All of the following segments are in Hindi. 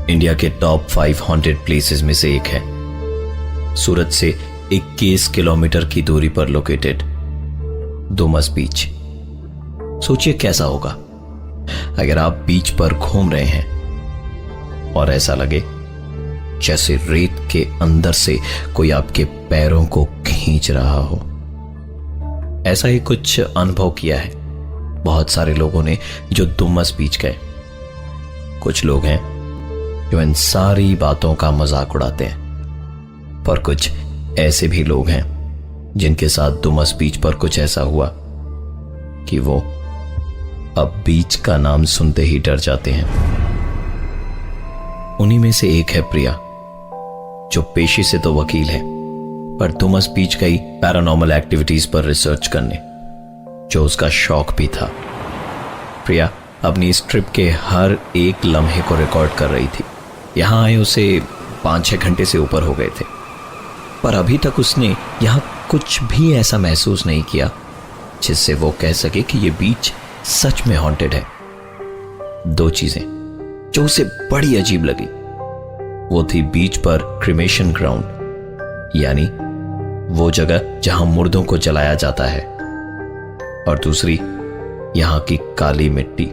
इंडिया के टॉप 5 हॉन्टेड प्लेसेस में से एक है। सूरत से 21 किलोमीटर की दूरी पर लोकेटेड डुमस बीच। सोचिए कैसा होगा अगर आप बीच पर घूम रहे हैं और ऐसा लगे जैसे रेत के अंदर से कोई आपके पैरों को खींच रहा हो। ऐसा ही कुछ अनुभव किया है बहुत सारे लोगों ने जो डुमस बीच गए। कुछ लोग हैं जो इन सारी बातों का मजाक उड़ाते हैं, पर कुछ ऐसे भी लोग हैं जिनके साथ डुमस बीच पर कुछ ऐसा हुआ कि वो अब बीच का नाम सुनते ही डर जाते हैं। उन्हीं में से एक है प्रिया, जो पेशे से तो वकील है पर डुमस बीच गई पैरानॉर्मल एक्टिविटीज पर रिसर्च करने, जो उसका शौक भी था। प्रिया अपनी इस ट्रिप के हर एक लम्हे को रिकॉर्ड कर रही थी। यहां आए उसे 5-6 घंटे से ऊपर हो गए थे, पर अभी तक उसने यहां कुछ भी ऐसा महसूस नहीं किया जिससे वो कह सके कि यह बीच सच में हॉन्टेड है। 2 चीजें जो उसे बड़ी अजीब लगी वो थी बीच पर क्रिमेशन ग्राउंड, यानी वो जगह जहां मुर्दों को जलाया जाता है, और दूसरी यहां की काली मिट्टी।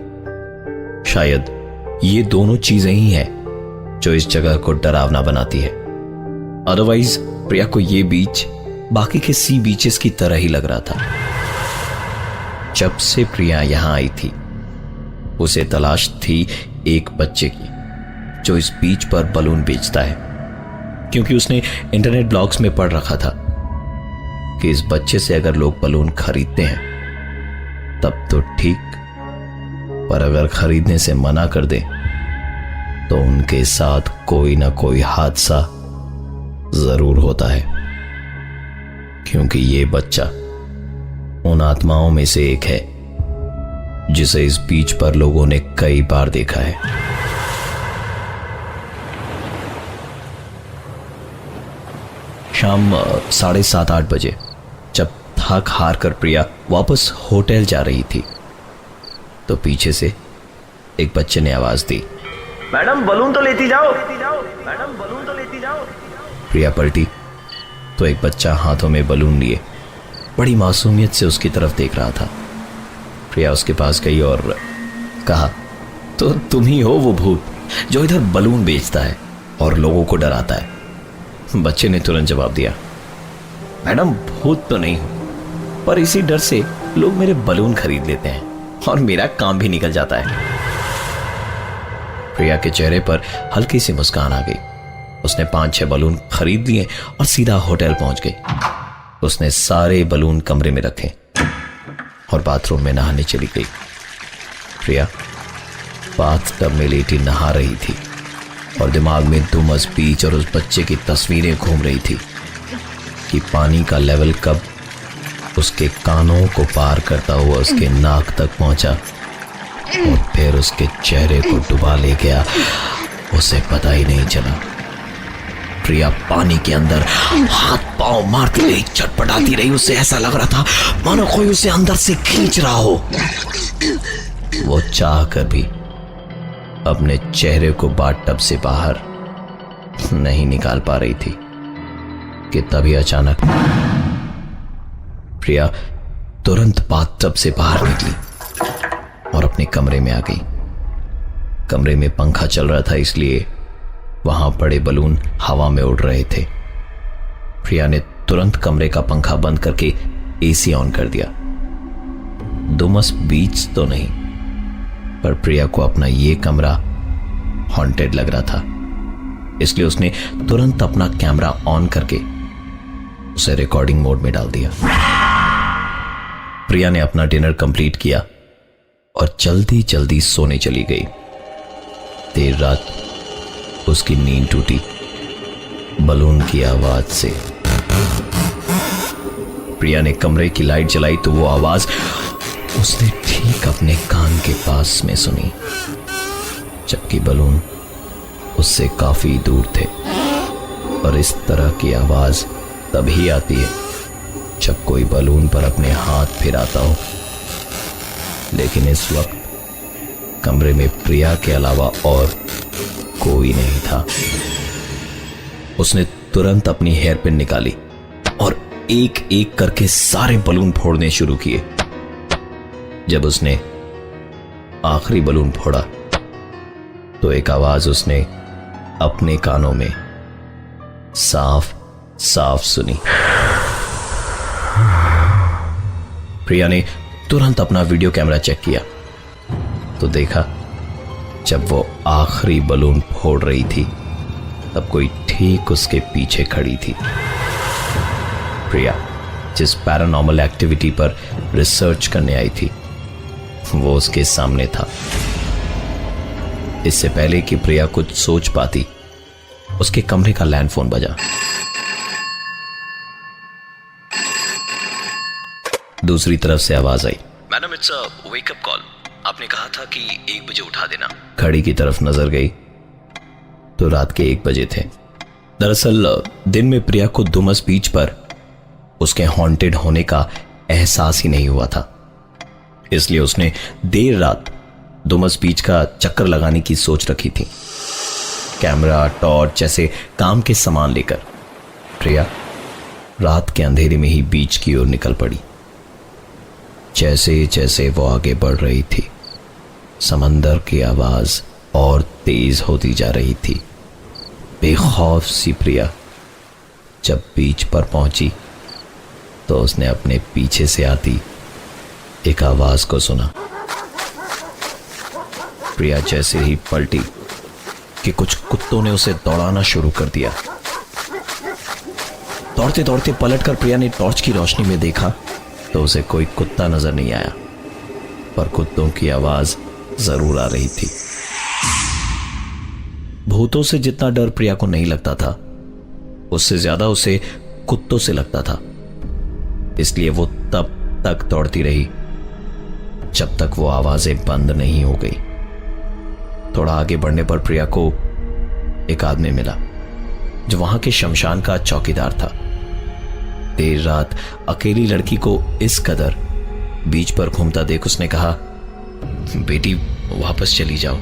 शायद ये दोनों चीजें ही हैं जो इस जगह को डरावना बनाती है। अदरवाइज प्रिया को ये बीच बाकी के सी बीचेस की तरह ही लग रहा था। जब से प्रिया यहां आई थी उसे तलाश थी एक बच्चे की जो इस बीच पर बलून बेचता है, क्योंकि उसने इंटरनेट ब्लॉग्स में पढ़ रखा था कि इस बच्चे से अगर लोग बलून खरीदते हैं तब तो ठीक, पर अगर खरीदने से मना कर दे तो उनके साथ कोई ना कोई हादसा जरूर होता है, क्योंकि ये बच्चा उन आत्माओं में से एक है जिसे इस बीच पर लोगों ने कई बार देखा है। शाम 7:30-8 बजे जब थक हार कर प्रिया वापस होटल जा रही थी तो पीछे से एक बच्चे ने आवाज दी, मैडम बलून तो लेती जाओ, मैडम बलून तो लेती जाओ। प्रिया पलटी तो एक बच्चा हाथों में बलून लिए बड़ी मासूमियत से उसकी तरफ देख रहा था। प्रिया उसके पास गई और कहा, तो तुम ही हो वो भूत जो इधर बलून बेचता है और लोगों को डराता है। बच्चे ने तुरंत जवाब दिया, मैडम भूत तो नहीं हूं, पर इसी डर से लोग मेरे बलून खरीद लेते हैं और मेरा काम भी निकल जाता है। प्रिया के चेहरे पर हल्की सी मुस्कान आ गई। उसने 5-6 बलून खरीद लिए और सीधा होटल पहुंच गई। उसने सारे बलून कमरे में रखे और बाथरूम में नहाने चली गई। प्रिया बाथटब में लेटी नहा रही थी और दिमाग में डुमस बीच और उस बच्चे की तस्वीरें घूम रही थी कि पानी का लेवल कब उसके कानों को पार करता हुआ उसके नाक तक पहुंचा और फिर उसके चेहरे को डुबा ले गया, उसे पता ही नहीं चला। प्रिया पानी के अंदर हाथ पांव मारती रही, चटपटाती रही। उसे ऐसा लग रहा था मानो कोई उसे अंदर से खींच रहा हो। वो चाह कर भी अपने चेहरे को बाथटब से बाहर नहीं निकाल पा रही थी कि तभी अचानक प्रिया तुरंत बाथटब से बाहर निकली और अपने कमरे में आ गई। कमरे में पंखा चल रहा था, इसलिए वहां पड़े बलून हवा में उड़ रहे थे। प्रिया ने तुरंत कमरे का पंखा बंद करके एसी ऑन कर दिया। डुमस बीच तो नहीं, पर प्रिया को अपना ये कमरा हॉन्टेड लग रहा था, इसलिए उसने तुरंत अपना कैमरा ऑन करके उसे रिकॉर्डिंग मोड में डाल दिया। प्रिया ने अपना डिनर कंप्लीट किया और जल्दी जल्दी सोने चली गई। देर रात उसकी नींद टूटी बलून की आवाज से। प्रिया ने कमरे की लाइट जलाई तो वो आवाज उसने ठीक अपने कान के पास में सुनी, जबकि बलून उससे काफी दूर थे। और इस तरह की आवाज तभी आती है जब कोई बलून पर अपने हाथ फिराता हो। लेकिन इस वक्त कमरे में प्रिया के अलावा और कोई नहीं था। उसने तुरंत अपनी हेयर पिन निकाली और एक एक करके सारे बलून फोड़ने शुरू किए। जब उसने आखिरी बलून फोड़ा तो एक आवाज उसने अपने कानों में साफ साफ सुनी। प्रिया ने तुरंत अपना वीडियो कैमरा चेक किया तो देखा जब वो आखिरी बलून फोड़ रही थी तब कोई ठीक उसके पीछे खड़ी थी। प्रिया जिस पैरानॉर्मल एक्टिविटी पर रिसर्च करने आई थी वो उसके सामने था। इससे पहले कि प्रिया कुछ सोच पाती उसके कमरे का लैंडफोन बजा। दूसरी तरफ से आवाज आई, madam it's a wake up call, आपने कहा था कि 1 बजे उठा देना। घड़ी की तरफ नजर गई तो रात के 1 बजे थे। दरअसल दिन में प्रिया को डुमस बीच पर उसके हॉन्टेड होने का एहसास ही नहीं हुआ था, इसलिए उसने देर रात डुमस बीच का चक्कर लगाने की सोच रखी थी। कैमरा, टॉर्च जैसे काम के सामान लेकर प्रिया रात के अंधेरे में ही बीच की ओर निकल पड़ी। जैसे जैसे वो आगे बढ़ रही थी समंदर की आवाज और तेज होती जा रही थी। बेखौफ सी प्रिया जब बीच पर पहुंची तो उसने अपने पीछे से आती एक आवाज को सुना। प्रिया जैसे ही पलटी कि कुछ कुत्तों ने उसे दौड़ाना शुरू कर दिया। दौड़ते दौड़ते पलटकर प्रिया ने टॉर्च की रोशनी में देखा तो उसे कोई कुत्ता नजर नहीं आया, पर कुत्तों की आवाज जरूर आ रही थी। भूतों से जितना डर प्रिया को नहीं लगता था उससे ज्यादा उसे कुत्तों से लगता था, इसलिए वो तब तक दौड़ती रही जब तक वो आवाजें बंद नहीं हो गई। थोड़ा आगे बढ़ने पर प्रिया को एक आदमी मिला जो वहां के शमशान का चौकीदार था। देर रात अकेली लड़की को इस कदर बीच पर घूमता देख उसने कहा, बेटी वापस चली जाओ,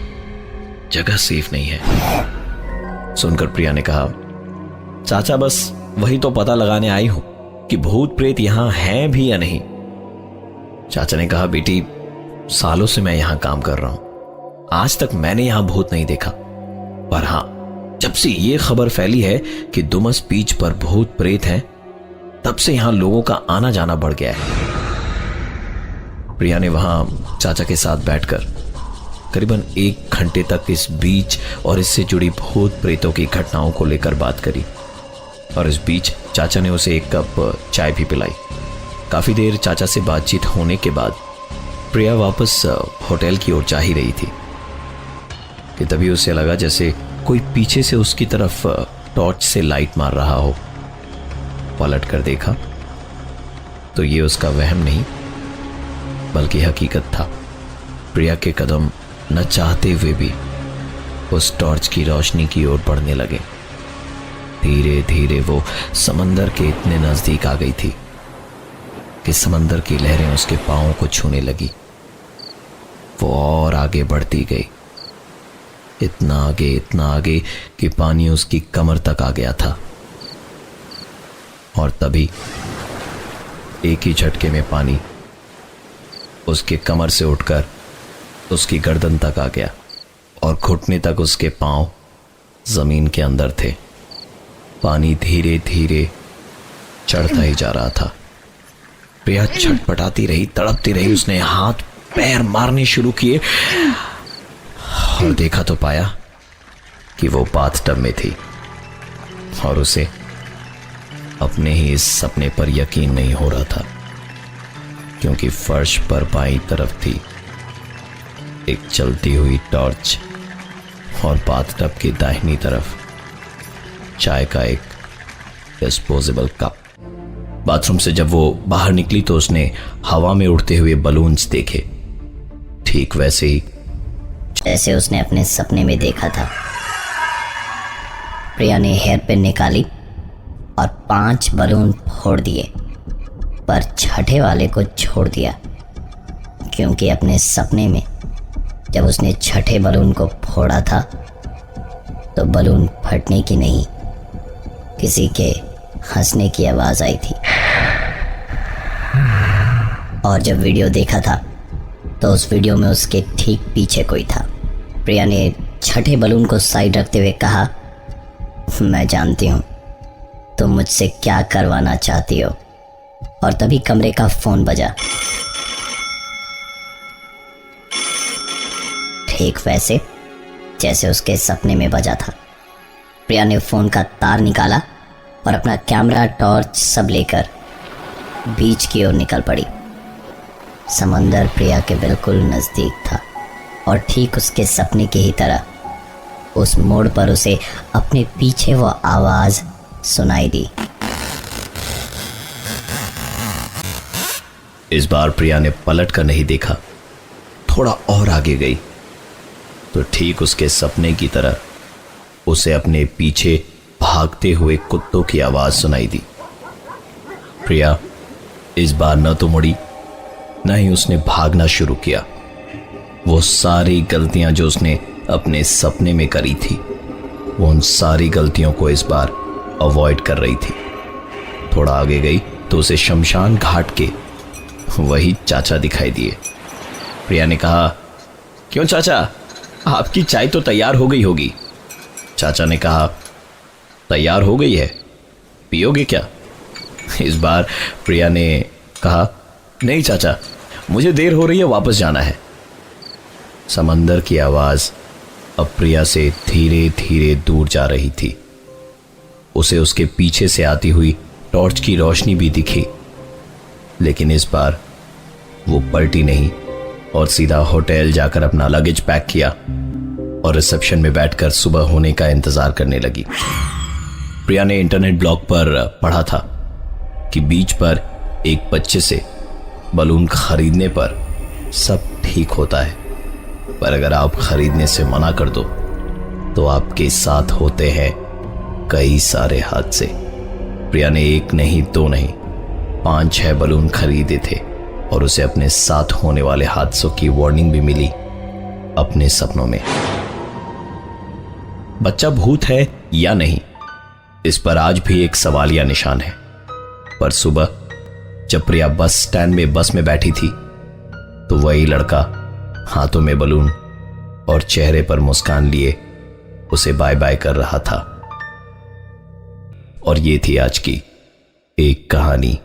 जगह सेफ नहीं है। सुनकर प्रिया ने कहा, चाचा बस वही तो पता लगाने आई हूं कि भूत प्रेत यहां हैं भी या नहीं। चाचा ने कहा, बेटी सालों से मैं यहां काम कर रहा हूं, आज तक मैंने यहां भूत नहीं देखा, पर हां जब से यह खबर फैली है कि डुमस बीच पर भूत प्रेत हैं तब से यहां लोगों का आना जाना बढ़ गया है। प्रिया ने वहां चाचा के साथ बैठकर करीबन 1 घंटे तक इस बीच और इससे जुड़ी भूत प्रेतों की घटनाओं को लेकर बात करी और इस बीच चाचा ने उसे 1 कप चाय भी पिलाई। काफी देर चाचा से बातचीत होने के बाद प्रिया वापस होटल की ओर जा ही रही थी कि तभी उसे लगा जैसे कोई पीछे से उसकी तरफ टॉर्च से लाइट मार रहा हो। पलट कर देखा तो ये उसका वहम नहीं बल्कि हकीकत था। प्रिया के कदम न चाहते हुए भी उस टॉर्च की रोशनी की ओर बढ़ने लगे। धीरे धीरे वो समंदर के इतने नजदीक आ गई थी कि समंदर की लहरें उसके पांवों को छूने लगी। वो और आगे बढ़ती गई, इतना आगे कि पानी उसकी कमर तक आ गया था। और तभी एक ही झटके में पानी उसके कमर से उठकर उसकी गर्दन तक आ गया और घुटने तक उसके पांव जमीन के अंदर थे। पानी धीरे धीरे चढ़ता ही जा रहा था। प्रिया छटपटाती रही, तड़पती रही। उसने हाथ पैर मारने शुरू किए और देखा तो पाया कि वो बाथटब में थी और उसे अपने ही इस सपने पर यकीन नहीं हो रहा था, क्योंकि फर्श पर बाईं तरफ थी एक चलती हुई टॉर्च और बाथटब की दाहिनी तरफ चाय का एक डिस्पोजेबल कप। बाथरूम से जब वो बाहर निकली तो उसने हवा में उड़ते हुए बलून्स देखे, ठीक वैसे ही जैसे उसने अपने सपने में देखा था। प्रिया ने हेयर पिन निकाली और 5 बलून फोड़ दिए, पर छठे वाले को छोड़ दिया, क्योंकि अपने सपने में जब उसने छठे बलून को फोड़ा था तो बलून फटने की नहीं, किसी के हंसने की आवाज आई थी। और जब वीडियो देखा था तो उस वीडियो में उसके ठीक पीछे कोई था। प्रिया ने छठे बलून को साइड रखते हुए कहा, मैं जानती हूं तुम मुझसे क्या करवाना चाहती हो। और तभी कमरे का फोन बजा, ठीक वैसे जैसे उसके सपने में बजा था। प्रिया ने फोन का तार निकाला और अपना कैमरा, टॉर्च सब लेकर बीच की ओर निकल पड़ी। समंदर प्रिया के बिल्कुल नजदीक था और ठीक उसके सपने की ही तरह उस मोड़ पर उसे अपने पीछे वो आवाज सुनाई दी। इस बार प्रिया ने पलट कर नहीं देखा, थोड़ा और आगे गई तो ठीक उसके सपने की तरह उसे अपने पीछे भागते हुए कुत्तों की आवाज सुनाई दी। प्रिया इस बार न तो मुड़ी, न ही उसने भागना शुरू किया। वो सारी गलतियां जो उसने अपने सपने में करी थी, वो उन सारी गलतियों को इस बार अवॉइड कर रही थी। थोड़ा आगे गई तो उसे शमशान घाट के वही चाचा दिखाई दिए। प्रिया ने कहा, क्यों चाचा, आपकी चाय तो तैयार हो गई होगी। चाचा ने कहा, तैयार हो गई है, पियोगे क्या? इस बार प्रिया ने कहा, नहीं चाचा, मुझे देर हो रही है, वापस जाना है। समंदर की आवाज अब प्रिया से धीरे धीरे दूर जा रही थी। उसे उसके पीछे से आती हुई टॉर्च की रोशनी भी दिखी, लेकिन इस बार वो पलटी नहीं और सीधा होटल जाकर अपना लगेज पैक किया और रिसेप्शन में बैठकर सुबह होने का इंतजार करने लगी। प्रिया ने इंटरनेट ब्लॉग पर पढ़ा था कि बीच पर एक बच्चे से बलून खरीदने पर सब ठीक होता है, पर अगर आप खरीदने से मना कर दो तो आपके साथ होते हैं कई सारे हादसे। प्रिया ने एक नहीं, दो नहीं, 5-6 बलून खरीदे थे और उसे अपने साथ होने वाले हादसों की वार्निंग भी मिली अपने सपनों में। बच्चा भूत है या नहीं, इस पर आज भी एक सवालिया निशान है। पर सुबह जब प्रिया बस स्टैंड में बस में बैठी थी तो वही लड़का हाथों में बलून और चेहरे पर मुस्कान लिए उसे बाय बाय कर रहा था। और ये थी आज की एक कहानी।